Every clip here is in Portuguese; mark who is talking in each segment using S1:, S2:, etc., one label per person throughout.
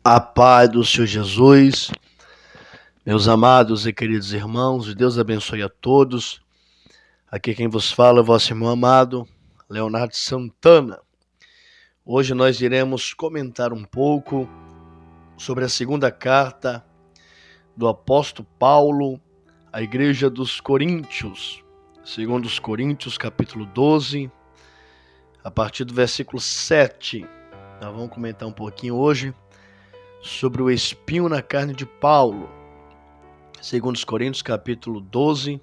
S1: A paz do Senhor Jesus, meus amados e queridos irmãos, Deus abençoe a todos. Aqui quem vos fala é o vosso irmão amado, Leonardo Santana. Hoje nós iremos comentar um pouco sobre a segunda carta do apóstolo Paulo à igreja dos Coríntios, segundo os Coríntios, capítulo 12, a partir do versículo 7. Nós vamos comentar um pouquinho hoje sobre o espinho na carne de Paulo. Segundo os Coríntios, capítulo 12,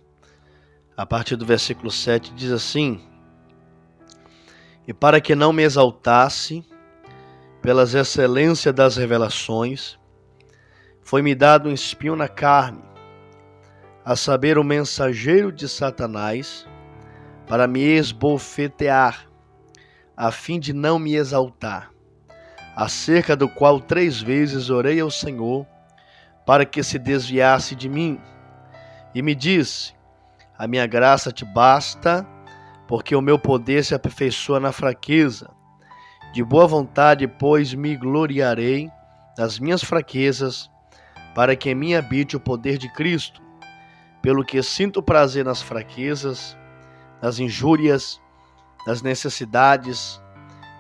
S1: a partir do versículo 7, diz assim: E para que não me exaltasse pelas excelências das revelações, foi-me dado um espinho na carne, a saber, o mensageiro de Satanás, para me esbofetear, a fim de não me exaltar, acerca do qual 3 vezes orei ao Senhor, para que se desviasse de mim. E me disse: a minha graça te basta, porque o meu poder se aperfeiçoa na fraqueza. De boa vontade, pois, me gloriarei das minhas fraquezas, para que em mim habite o poder de Cristo. Pelo que sinto prazer nas fraquezas, nas injúrias, nas necessidades,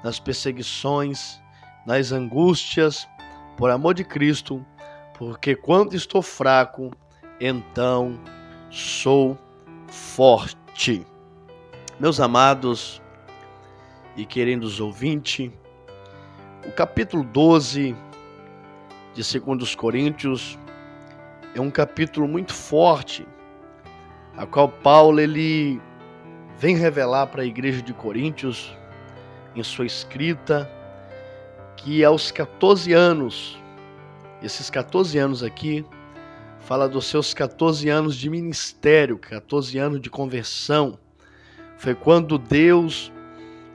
S1: nas perseguições, nas angústias, por amor de Cristo, porque quando estou fraco, então sou forte. Meus amados e queridos ouvintes, o capítulo 12 de 2 Coríntios é um capítulo muito forte, a qual Paulo ele vem revelar para a igreja de Coríntios, em sua escrita, que aos 14 anos, esses 14 anos aqui, fala dos seus 14 anos de ministério, 14 anos de conversão. Foi quando Deus,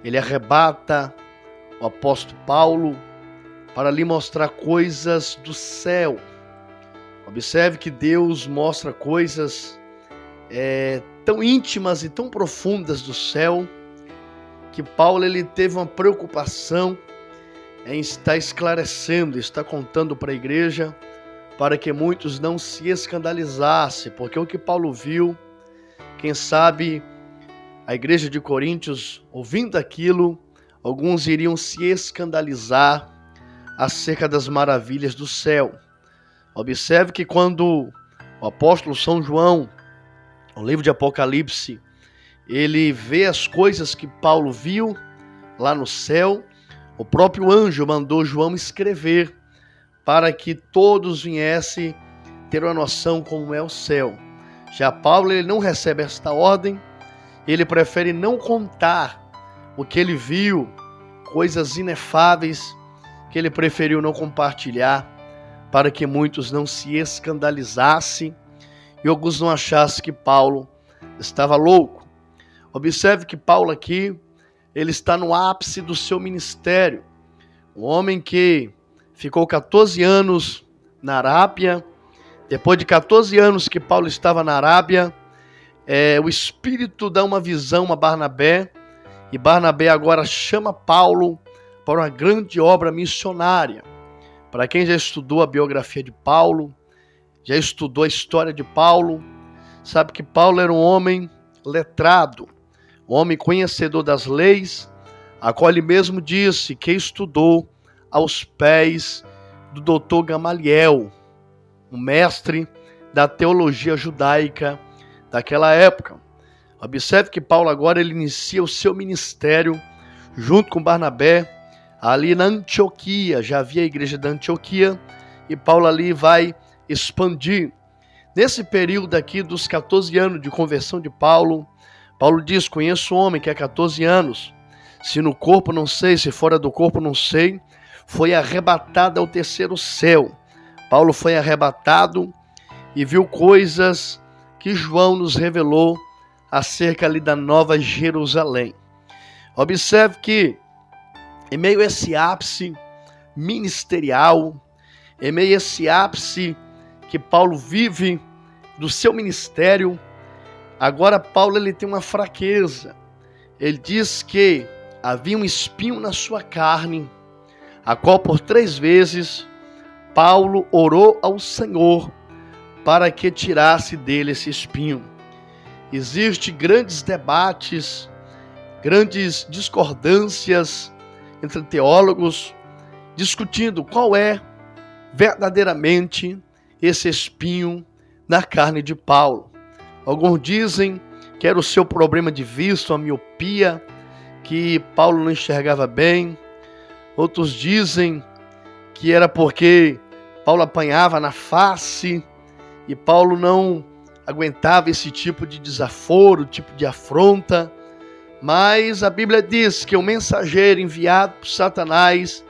S1: ele arrebata o apóstolo Paulo para lhe mostrar coisas do céu. Observe que Deus mostra coisas tão íntimas e tão profundas do céu, que Paulo ele teve uma preocupação em estar esclarecendo, estar contando para a igreja, para que muitos não se escandalizassem, porque o que Paulo viu, quem sabe a igreja de Coríntios, ouvindo aquilo, alguns iriam se escandalizar acerca das maravilhas do céu. Observe que quando o apóstolo São João, no livro de Apocalipse, ele vê as coisas que Paulo viu lá no céu, o próprio anjo mandou João escrever para que todos viessem ter uma noção como é o céu. Já Paulo ele não recebe esta ordem, ele prefere não contar o que ele viu, coisas inefáveis que ele preferiu não compartilhar, para que muitos não se escandalizassem e alguns não achassem que Paulo estava louco. Observe que Paulo aqui, ele está no ápice do seu ministério. Um homem que ficou 14 anos na Arábia. Depois de 14 anos que Paulo estava na Arábia, o Espírito dá uma visão a Barnabé, e Barnabé agora chama Paulo para uma grande obra missionária. Para quem já estudou a biografia de Paulo, já estudou a história de Paulo, sabe que Paulo era um homem letrado, um homem conhecedor das leis, a qual ele mesmo disse que estudou aos pés do doutor Gamaliel, um mestre da teologia judaica daquela época. Observe que Paulo agora ele inicia o seu ministério junto com Barnabé ali na Antioquia. Já havia a igreja da Antioquia e Paulo ali vai expandir. Nesse período aqui dos 14 anos de conversão de Paulo, Paulo diz: conheço um homem que há 14 anos, se no corpo não sei, se fora do corpo não sei, foi arrebatado ao 3º céu. Paulo foi arrebatado e viu coisas que João nos revelou acerca ali da Nova Jerusalém. Observe que em meio a esse ápice ministerial, em meio a esse ápice que Paulo vive do seu ministério, agora Paulo ele tem uma fraqueza. Ele diz que havia um espinho na sua carne, a qual por 3 vezes Paulo orou ao Senhor para que tirasse dele esse espinho. Existem grandes debates, grandes discordâncias entre teólogos, discutindo qual é verdadeiramente esse espinho na carne de Paulo. Alguns dizem que era o seu problema de vista, a miopia, que Paulo não enxergava bem. Outros dizem que era porque Paulo apanhava na face e Paulo não aguentava esse tipo de desaforo, tipo de afronta. Mas a Bíblia diz que o mensageiro enviado por Satanás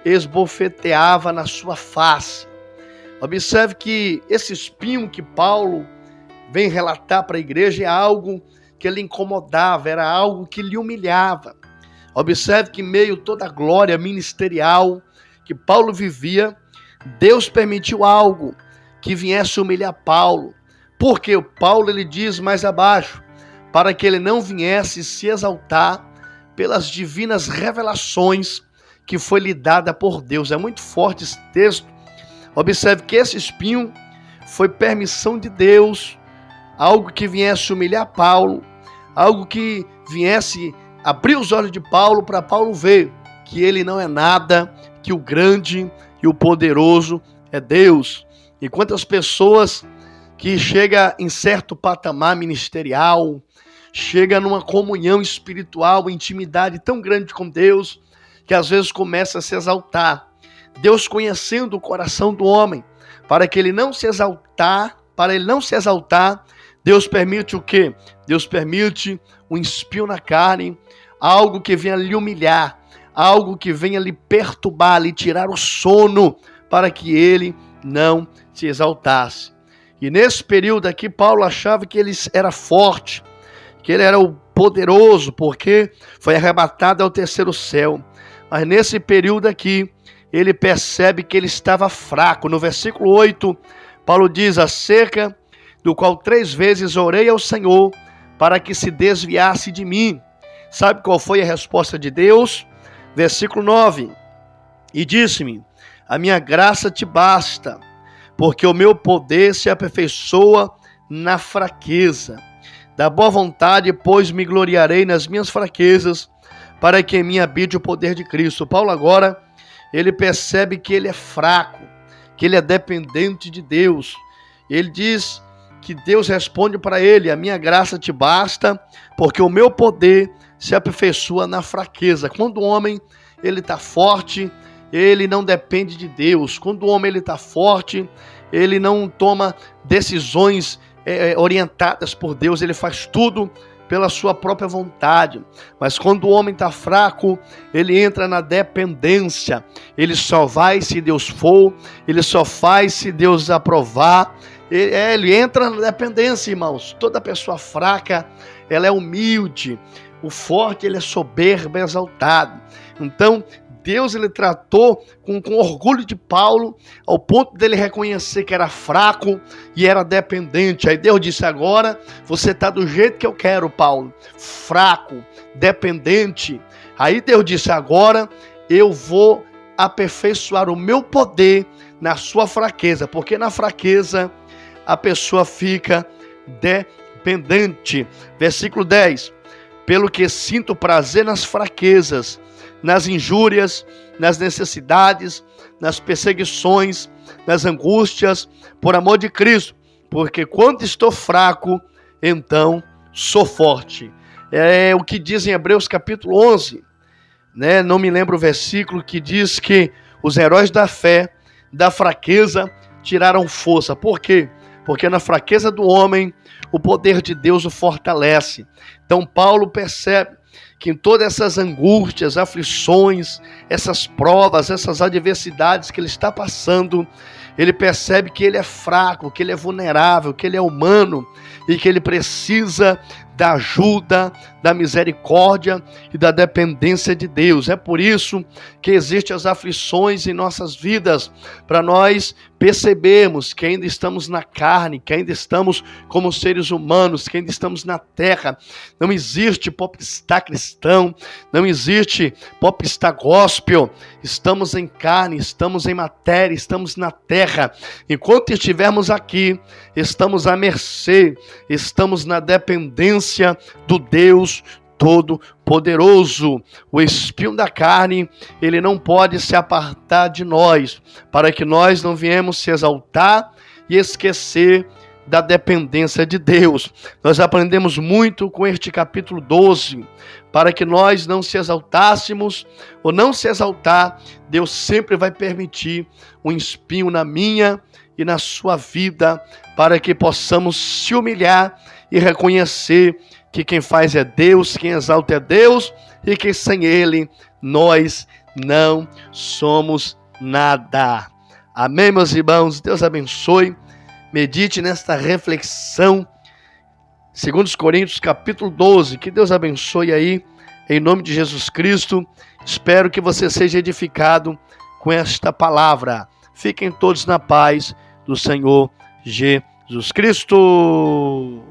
S1: esbofeteava na sua face. Observe que esse espinho que Paulo vem relatar para a igreja é algo que lhe incomodava, era algo que lhe humilhava. Observe que em meio a toda a glória ministerial que Paulo vivia, Deus permitiu algo que viesse humilhar Paulo. Porque o Paulo, ele diz mais abaixo, para que ele não viesse se exaltar pelas divinas revelações que foi lhe dada por Deus. É muito forte esse texto. Observe que esse espinho foi permissão de Deus, algo que viesse humilhar Paulo, algo que viesse abrir os olhos de Paulo para Paulo ver que ele não é nada, que o grande e o poderoso é Deus. E quantas pessoas que chega em certo patamar ministerial, chega numa comunhão espiritual, intimidade tão grande com Deus, que às vezes começa a se exaltar. Deus, conhecendo o coração do homem, para ele não se exaltar, Deus permite o quê? Deus permite um espinho na carne, algo que venha lhe humilhar, algo que venha lhe perturbar, lhe tirar o sono, para que ele não se exaltasse. E nesse período aqui, Paulo achava que ele era forte, que ele era o poderoso, porque foi arrebatado ao terceiro céu. Mas nesse período aqui, ele percebe que ele estava fraco. No versículo 8, Paulo diz: acerca do qual 3 vezes orei ao Senhor para que se desviasse de mim. Sabe qual foi a resposta de Deus? Versículo 9. E disse-me: a minha graça te basta, porque o meu poder se aperfeiçoa na fraqueza. Da boa vontade, pois, me gloriarei nas minhas fraquezas, para que em mim habite o poder de Cristo. Paulo agora, ele percebe que ele é fraco, que ele é dependente de Deus. Ele diz que Deus responde para ele: a minha graça te basta, porque o meu poder se aperfeiçoa na fraqueza. Quando o homem ele está forte, ele não depende de Deus. Quando o homem está forte, ele não toma decisões orientadas por Deus, ele faz tudo pela sua própria vontade. Mas quando o homem está fraco, ele entra na dependência. Ele só vai se Deus for, ele só faz se Deus aprovar. Ele entra na dependência, irmãos. Toda pessoa fraca, ela é humilde. O forte, ele é soberbo, é exaltado. Então, Deus, ele tratou com orgulho de Paulo, ao ponto dele reconhecer que era fraco e era dependente. Aí Deus disse: agora você está do jeito que eu quero, Paulo, fraco, dependente. Aí Deus disse: agora eu vou aperfeiçoar o meu poder na sua fraqueza, porque na fraqueza a pessoa fica dependente. Versículo 10. Pelo que sinto prazer nas fraquezas, nas injúrias, nas necessidades, nas perseguições, nas angústias, por amor de Cristo, porque quando estou fraco, então sou forte. É o que diz em Hebreus capítulo 11, né? Não me lembro o versículo, que diz que os heróis da fé, da fraqueza, tiraram força. Por quê? Porque na fraqueza do homem, o poder de Deus o fortalece. Então Paulo percebe que em todas essas angústias, aflições, essas provas, essas adversidades que ele está passando, ele percebe que ele é fraco, que ele é vulnerável, que ele é humano e que ele precisa da ajuda, da misericórdia e da dependência de Deus. É por isso que existem as aflições em nossas vidas, para nós percebermos que ainda estamos na carne, que ainda estamos como seres humanos, que ainda estamos na terra. Não existe popstar cristão, não existe popstar gospel. estamos em carne, estamos em matéria, estamos na terra. Enquanto estivermos aqui, estamos à mercê, estamos na dependência do Deus Todo-Poderoso. O espinho da carne, ele não pode se apartar de nós, para que nós não viemos se exaltar e esquecer da dependência de Deus. Nós aprendemos muito com este capítulo 12, para que nós não se exaltássemos ou não se exaltar, Deus sempre vai permitir um espinho na minha e na sua vida, para que possamos se humilhar e reconhecer que quem faz é Deus, quem exalta é Deus, e que sem Ele nós não somos nada. Amém, meus irmãos? Deus abençoe. Medite nesta reflexão, 2 Coríntios capítulo 12, que Deus abençoe aí, em nome de Jesus Cristo. Espero que você seja edificado com esta palavra. Fiquem todos na paz do Senhor Jesus Cristo.